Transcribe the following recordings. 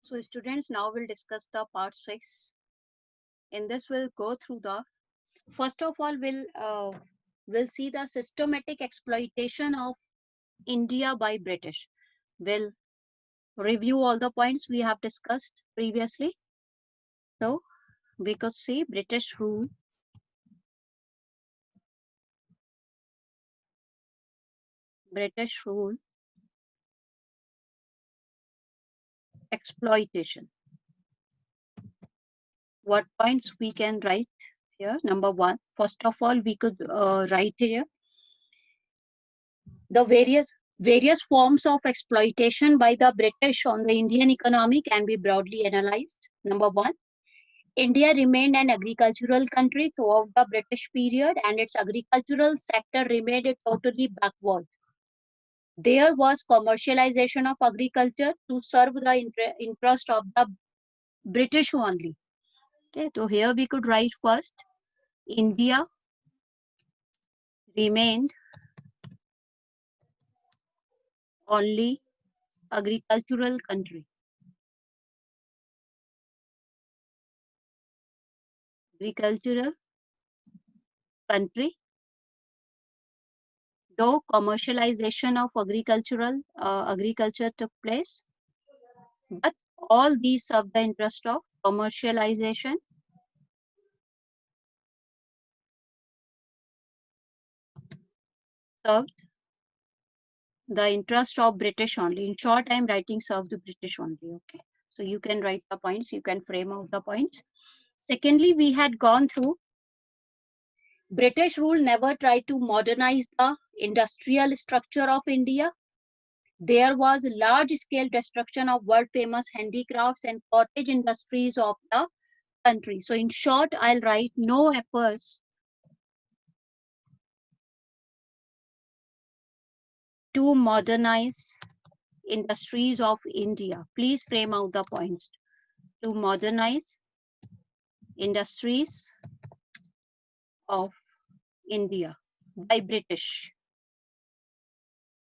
So students, now we'll discuss the part 6. In this we'll go through the, first of all we'll see the systematic exploitation of India by British. We'll review all the points we have discussed previously. So we could see British rule, exploitation. What points we can write here? Number one, first of all, we could write here the various forms of exploitation by the British on the Indian economy can be broadly analyzed. Number one, India remained an agricultural country throughout the British period, and its agricultural sector remained totally backward. There was commercialization of agriculture to serve the interest of the British only. Okay, so here we could write first, India remained only agricultural country. Agricultural country, though commercialization of agriculture took place, but all these serve the interest of commercialization served the interest of British only. In short, I'm writing serve the British only. Okay, so you can write the points, you can frame out the points. Secondly, we had gone through British rule never tried to modernize the industrial structure of India. There was large-scale destruction of world-famous handicrafts and cottage industries of the country. So in short, I'll write no efforts to modernize industries of India. Please frame out the points. To modernize industries of India by British.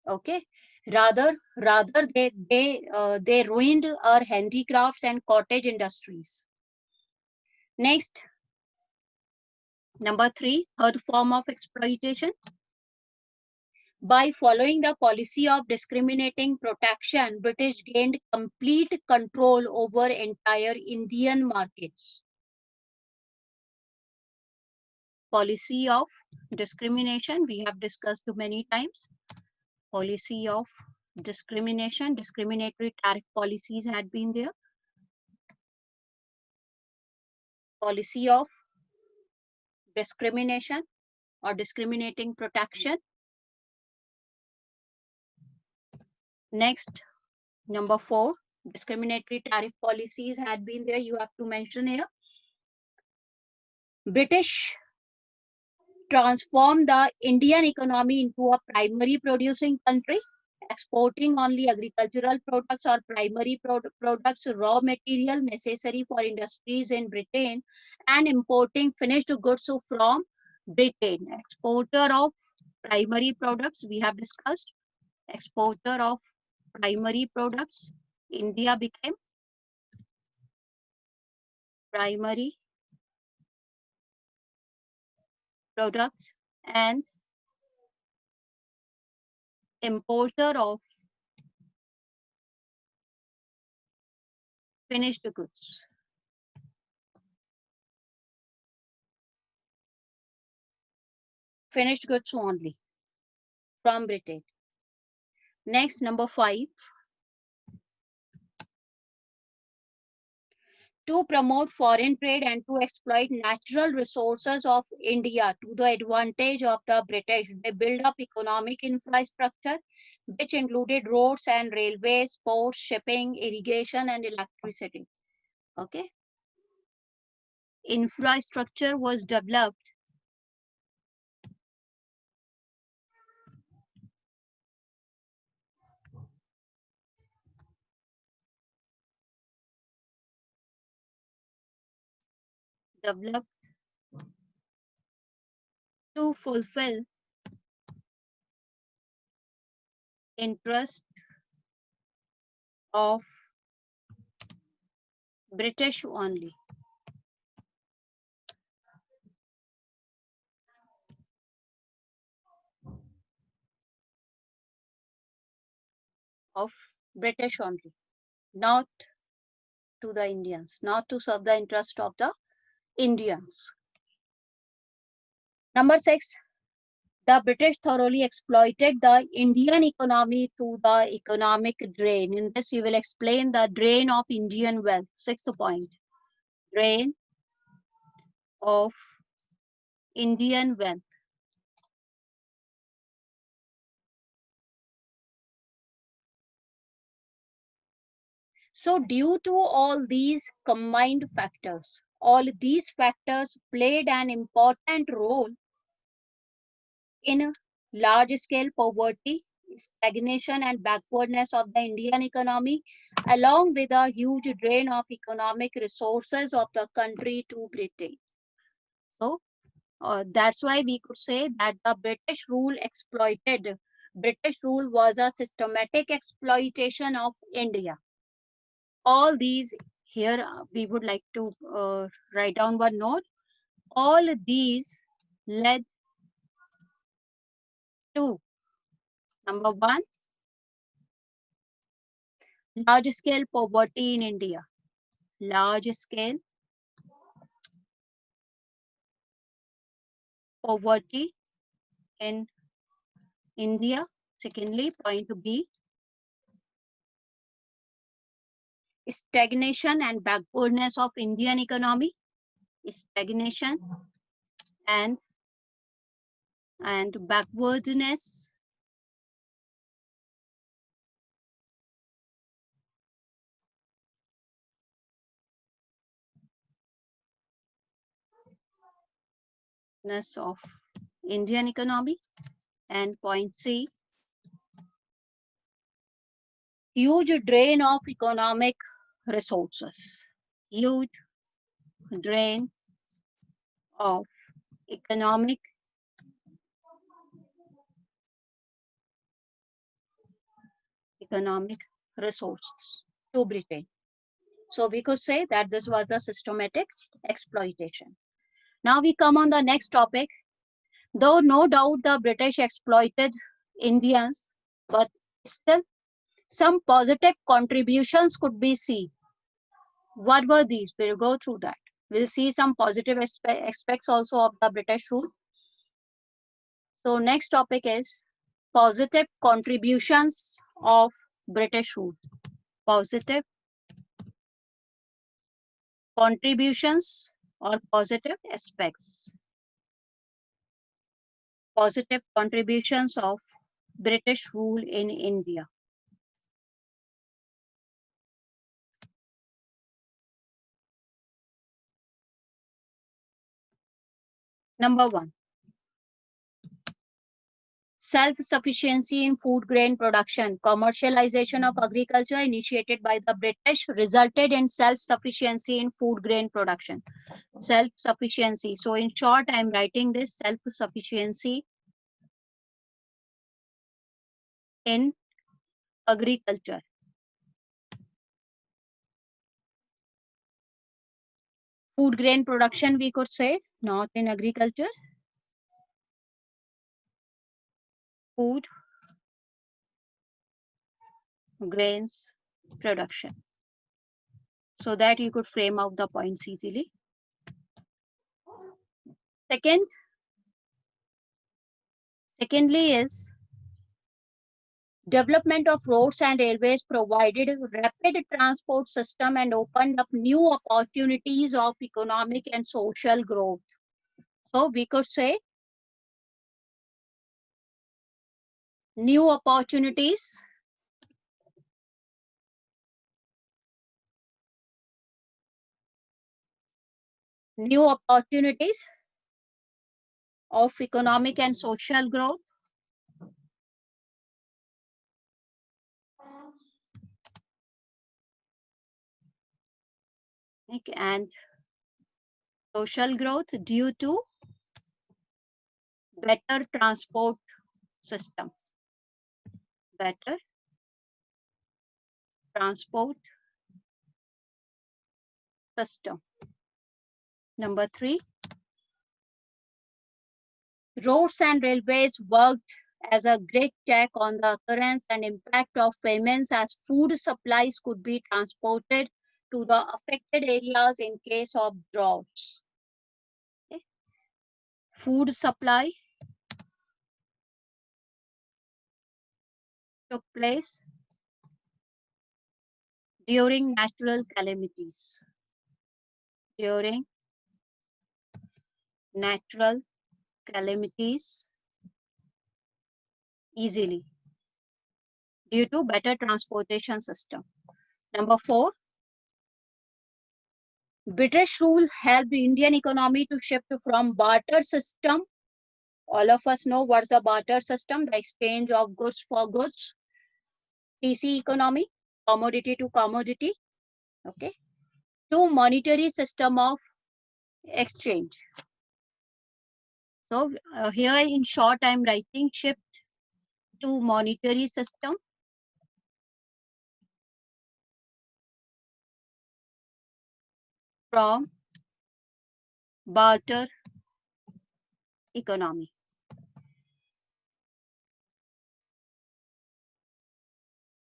Okay. Rather they ruined our handicrafts and cottage industries. Next, number three, third form of exploitation. By following the policy of discriminating protection, British gained complete control over entire Indian markets. Policy of discrimination, we have discussed many times. Policy of discrimination, discriminatory tariff policies had been there. Policy of discrimination or discriminating protection. Next, number four, discriminatory tariff policies had been there. You have to mention here. British transformed the Indian economy into a primary producing country, exporting only agricultural products or primary products, raw material necessary for industries in Britain, and importing finished goods from Britain. Exporter of primary products, we have discussed. Exporter of primary products, India became primary products, and importer of finished goods. Finished goods only from Britain. Next, number five. To promote foreign trade and to exploit natural resources of India to the advantage of the British, they built up economic infrastructure, which included roads and railways, ports, shipping, irrigation, and electricity. Okay. Infrastructure was developed to fulfill interest of British only. Of British only, not to the Indians, not to serve the interest of the Indians. Number 6, the British thoroughly exploited the Indian economy through the economic drain. In this, you will explain the drain of Indian wealth. 6th point, drain of Indian wealth. So due to all these combined factors, all these factors played an important role in large-scale poverty, stagnation and backwardness of the Indian economy, along with a huge drain of economic resources of the country to Britain. So that's why we could say that the British rule was a systematic exploitation of India. All these here, we would like to write down one note. All these led to, number 1, large scale poverty in India. Large scale poverty in India. Secondly, point B, stagnation and backwardness of Indian economy. Stagnation and backwardness of Indian economy. And point C, huge drain of economic resources. Huge drain of economic resources to Britain. So we could say that this was a systematic exploitation. Now we come on the next topic. Though no doubt the British exploited Indians, but still some positive contributions could be seen. What were these? We'll go through that. We'll see some positive aspects also of the British rule. So next topic is positive contributions of British rule. Positive contributions or positive aspects. Positive contributions of British rule in India. Number 1, self-sufficiency in food grain production. Commercialization of agriculture initiated by the British resulted in self-sufficiency in food grain production. Self-sufficiency. So in short, I am writing this self-sufficiency in agriculture. Food grain production, we could say, not in agriculture. Food grains production. So that you could frame out the points easily. Secondly is development of roads and railways provided rapid transport system and opened up new opportunities of economic and social growth. So we could say new opportunities of economic and social growth. And social growth due to better transport system. Better transport system. Number 3, roads and railways worked as a great check on the occurrence and impact of famines, as food supplies could be transported to the affected areas in case of droughts. Okay. Food supply took place during natural calamities. During natural calamities easily due to better transportation system. Number 4, British rule helped the Indian economy to shift from barter system. All of us know what's the barter system, the exchange of goods for goods, TC economy, commodity to commodity, okay, to monetary system of exchange. So here in short, I'm writing shift to monetary system from barter economy.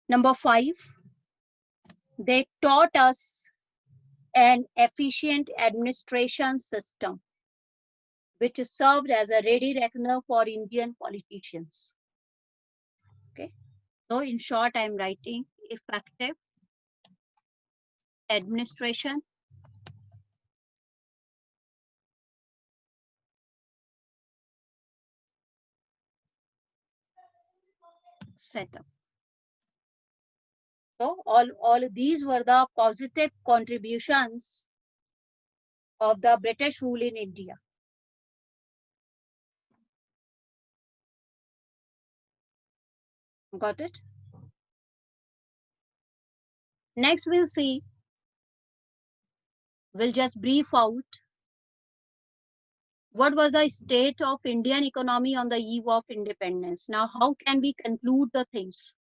Number 5, they taught us an efficient administration system, which served as a ready reckoner for Indian politicians. Okay. So in short, I'm writing effective administration setup. So all these were the positive contributions of the British rule in India. Got it? Next, we'll just brief out what was the state of Indian economy on the eve of independence. Now, how can we conclude the things?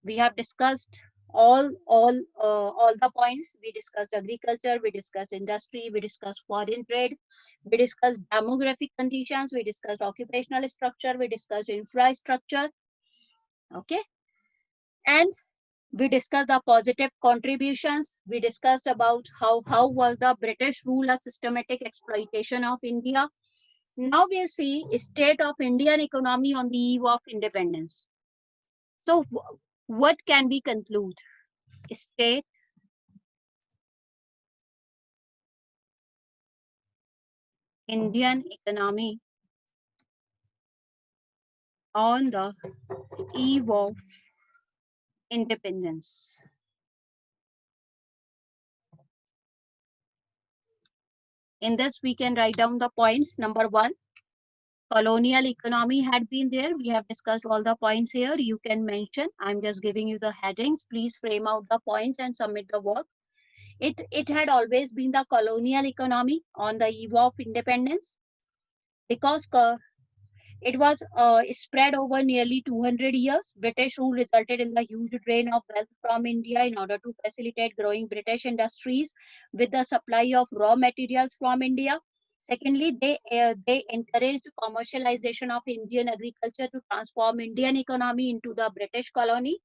We have discussed all the points. We discussed agriculture, we discussed industry, we discussed foreign trade, we discussed demographic conditions, we discussed occupational structure, we discussed infrastructure. Okay. And we discussed the positive contributions. We discussed about how was the British rule a systematic exploitation of India. Now we see state of Indian economy on the eve of independence. So what can we conclude? State Indian economy on the eve of independence. In this, we can write down the points. Number 1, colonial economy had been there. We have discussed all the points here. You can mention. I'm just giving you the headings. Please frame out the points and submit the work. It had always been the colonial economy on the eve of independence, because it was spread over nearly 200 years. British rule resulted in the huge drain of wealth from India in order to facilitate growing British industries with the supply of raw materials from India. Secondly, they encouraged commercialization of Indian agriculture to transform Indian economy into the British colony.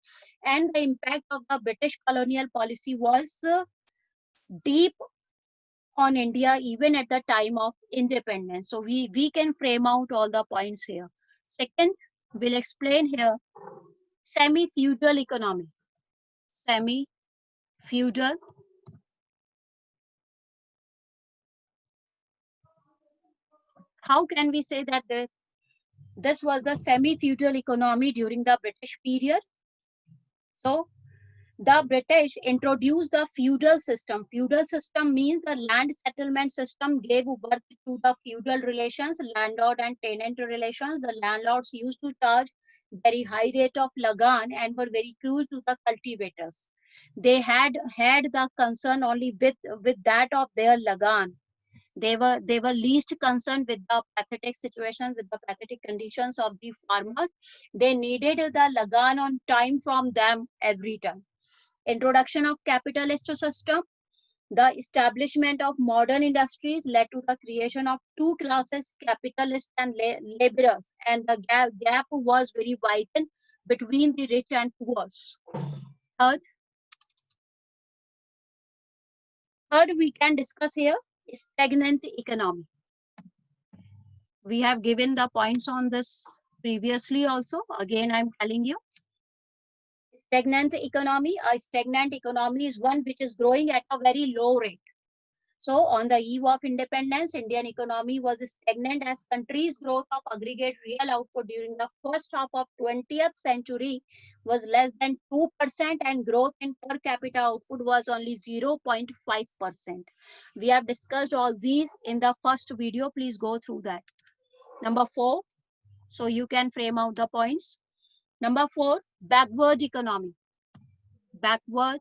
And the impact of the British colonial policy was deep on India even at the time of independence. So we can frame out all the points here. Second, we'll explain here semi-feudal economy. Semi-feudal. How can we say that this was the semi-feudal economy during the British period? So the British introduced the feudal system. Feudal system means the land settlement system gave birth to the feudal relations, landlord and tenant relations. The landlords used to charge very high rate of lagan and were very cruel to the cultivators. They had the concern only with that of their lagan. They were least concerned with the pathetic situations, with the pathetic conditions of the farmers. They needed the lagan on time from them every time. Introduction of capitalist system. The establishment of modern industries led to the creation of two classes, capitalists and laborers, and the gap was very widened between the rich and poor. Third, we can discuss here stagnant economy. We have given the points on this previously also. Again, I'm telling you. Stagnant economy. A stagnant economy is one which is growing at a very low rate. So on the eve of independence, Indian economy was stagnant as country's growth of aggregate real output during the first half of 20th century was less than 2% and growth in per capita output was only 0.5%. We have discussed all these in the first video. Please go through that. Number 4. So you can frame out the points. Number 4, backward economy. Backward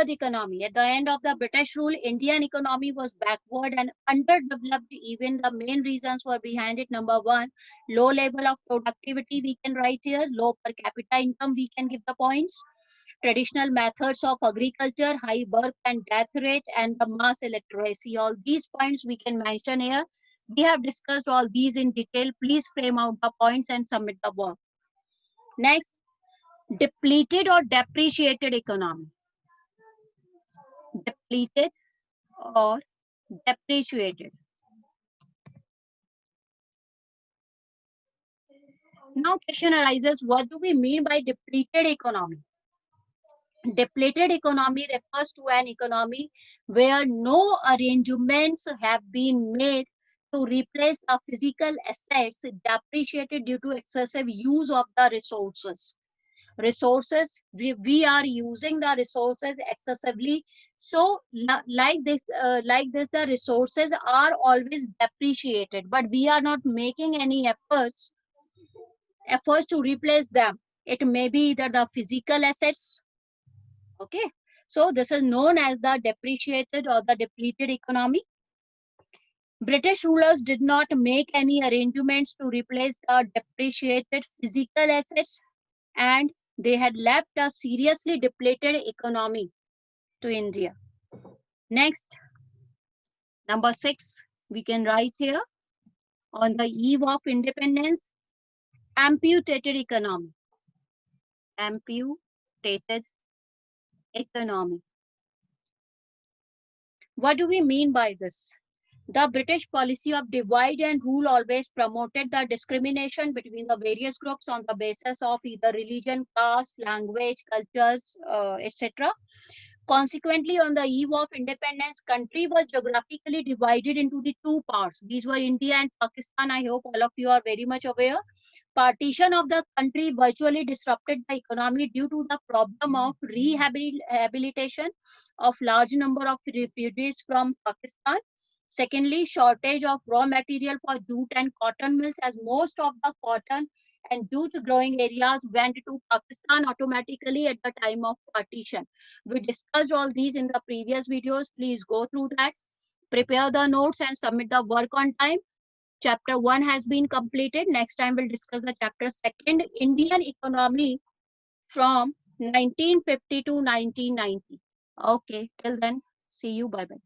economy. At the end of the British rule, Indian economy was backward and underdeveloped. Even the main reasons were behind it. Number 1, low level of productivity, we can write here. Low per capita income, we can give the points. Traditional methods of agriculture, high birth and death rate, and the mass illiteracy. All these points we can mention here. We have discussed all these in detail. Please frame out the points and submit the work. Next, depleted or depreciated economy. Depleted or depreciated. Now question arises, what do we mean by depleted economy? Depleted economy refers to an economy where no arrangements have been made to replace the physical assets depreciated due to excessive use of the resources. We are using the resources excessively. So like this, the resources are always depreciated, but we are not making any efforts to replace them. It may be either the physical assets. Okay, so this is known as the depreciated or the depleted economy. British rulers did not make any arrangements to replace the depreciated physical assets, and they had left a seriously depleted economy to India. Next, number 6, we can write here, on the eve of independence, amputated economy. Amputated economy. What do we mean by this? The British policy of divide and rule always promoted the discrimination between the various groups on the basis of either religion, caste, language, cultures, etc. Consequently, on the eve of independence, country was geographically divided into the two parts. These were India and Pakistan. I hope all of you are very much aware. Partition of the country virtually disrupted the economy due to the problem of rehabilitation of large number of refugees from Pakistan. Secondly, shortage of raw material for jute and cotton mills, as most of the cotton and jute growing areas went to Pakistan automatically at the time of partition. We discussed all these in the previous videos. Please go through that. Prepare the notes and submit the work on time. Chapter 1 has been completed. Next time we'll discuss the chapter 2, Indian economy from 1950 to 1990. Okay, till then, see you. Bye-bye.